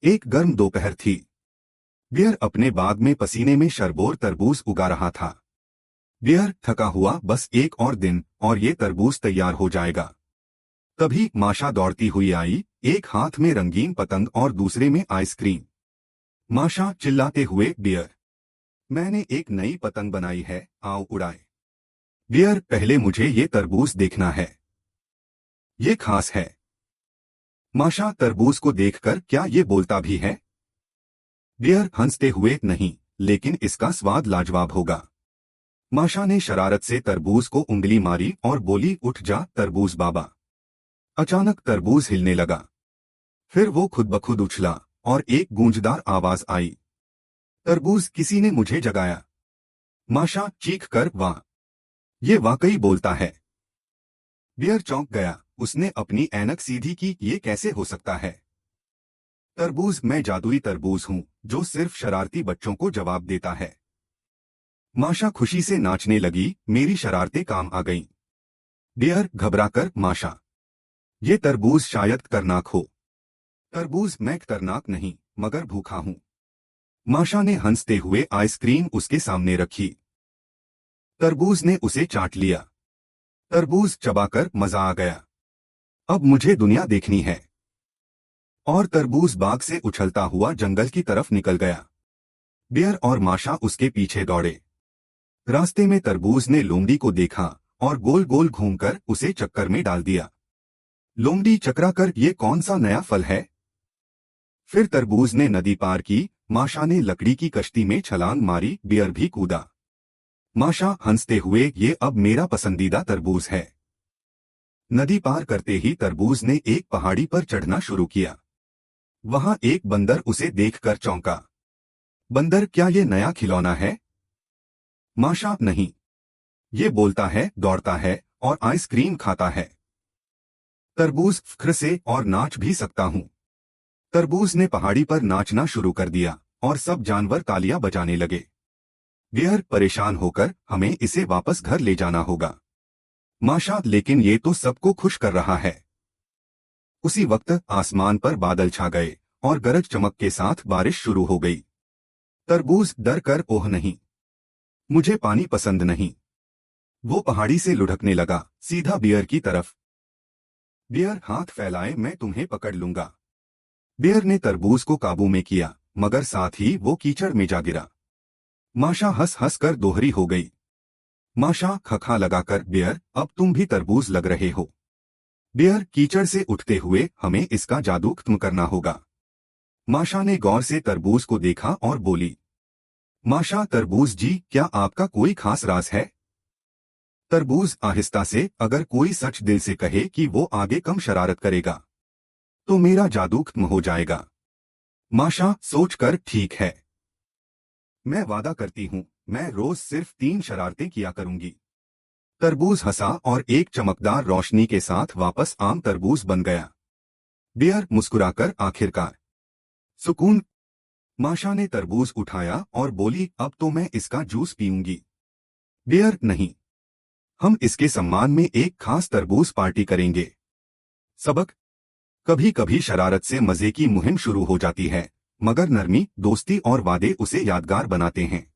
एक गर्म दोपहर थी। बियर अपने बाग में पसीने में शरबोर तरबूज उगा रहा था। बियर थका हुआ, बस एक और दिन और ये तरबूज तैयार हो जाएगा। तभी माशा दौड़ती हुई आई, एक हाथ में रंगीन पतंग और दूसरे में आइसक्रीम। माशा चिल्लाते हुए, बियर, मैंने एक नई पतंग बनाई है, आओ उड़ाए। बियर, पहले मुझे ये तरबूज देखना है, ये खास है। माशा तरबूज को देखकर, क्या ये बोलता भी है? बियर हंसते हुए, नहीं, लेकिन इसका स्वाद लाजवाब होगा। माशा ने शरारत से तरबूज को उंगली मारी और बोली, उठ जा तरबूज बाबा। अचानक तरबूज हिलने लगा। फिर वो खुद ब खुद उछला और एक गूंजदार आवाज आई, तरबूज, किसी ने मुझे जगाया। माशा चीख कर, वाह, ये वाकई बोलता है। बियर चौंक गया, उसने अपनी ऐनक सीधी की, ये कैसे हो सकता है? तरबूज, मैं जादुई तरबूज हूँ जो सिर्फ शरारती बच्चों को जवाब देता है। माशा खुशी से नाचने लगी, मेरी शरारतें काम आ गईं। बियर घबराकर, माशा, ये तरबूज शायद खतरनाक हो। तरबूज, मैं खतरनाक नहीं, मगर भूखा हूँ। माशा ने हंसते हुए आइसक्रीम उसके सामने रखी। तरबूज ने उसे चाट लिया। तरबूज चबाकर मजा आ गया। अब मुझे दुनिया देखनी है। और तरबूज बाग से उछलता हुआ जंगल की तरफ निकल गया। बियर और माशा उसके पीछे दौड़े। रास्ते में तरबूज ने लोमड़ी को देखा और गोल गोल घूमकर उसे चक्कर में डाल दिया। लोमड़ी चकराकर, ये कौन सा नया फल है? फिर तरबूज ने नदी पार की। माशा ने लकड़ी की कश्ती में छलांग मारी, बियर भी कूदा। माशा हंसते हुए, ये अब मेरा पसंदीदा तरबूज है। नदी पार करते ही तरबूज ने एक पहाड़ी पर चढ़ना शुरू किया। वहां एक बंदर उसे देखकर चौंका। बंदर, क्या ये नया खिलौना है? माशा, नहीं, ये बोलता है, दौड़ता है और आइसक्रीम खाता है। तरबूज, फख्र से, और नाच भी सकता हूँ। तरबूज ने पहाड़ी पर नाचना शुरू कर दिया और सब जानवर तालियां बजाने लगे। बियर परेशान होकर, हमें इसे वापस घर ले जाना होगा। माशा, लेकिन ये तो सबको खुश कर रहा है। उसी वक्त आसमान पर बादल छा गए और गरज चमक के साथ बारिश शुरू हो गई। तरबूज डर कर, ओह नहीं, मुझे पानी पसंद नहीं। वो पहाड़ी से लुढ़कने लगा, सीधा बियर की तरफ। बियर, हाथ फैलाए, मैं तुम्हें पकड़ लूंगा। बियर ने तरबूज को काबू में किया, मगर साथ ही वो कीचड़ में जा गिरा। माशा हंस हंस कर दोहरी हो गई। माशा खखा लगाकर, बियर, अब तुम भी तरबूज लग रहे हो। बियर कीचड़ से उठते हुए, हमें इसका जादू खत्म करना होगा। माशा ने गौर से तरबूज को देखा और बोली, माशा, तरबूज जी, क्या आपका कोई खास राज है? तरबूज आहिस्ता से, अगर कोई सच दिल से कहे कि वो आगे कम शरारत करेगा तो मेरा जादू खत्म हो जाएगा। माशा सोचकर, ठीक है, मैं वादा करती हूँ, मैं रोज सिर्फ 3 शरारतें किया करूंगी। तरबूज हंसा और एक चमकदार रोशनी के साथ वापस आम तरबूज बन गया। बियर मुस्कुराकर, आखिरकार सुकून। माशा ने तरबूज उठाया और बोली, अब तो मैं इसका जूस पीऊंगी। बियर, नहीं, हम इसके सम्मान में एक खास तरबूज पार्टी करेंगे। सबक, कभी कभी शरारत से मजे की मुहिम शुरू हो जाती है, मगर नरमी, दोस्ती और वादे उसे यादगार बनाते हैं।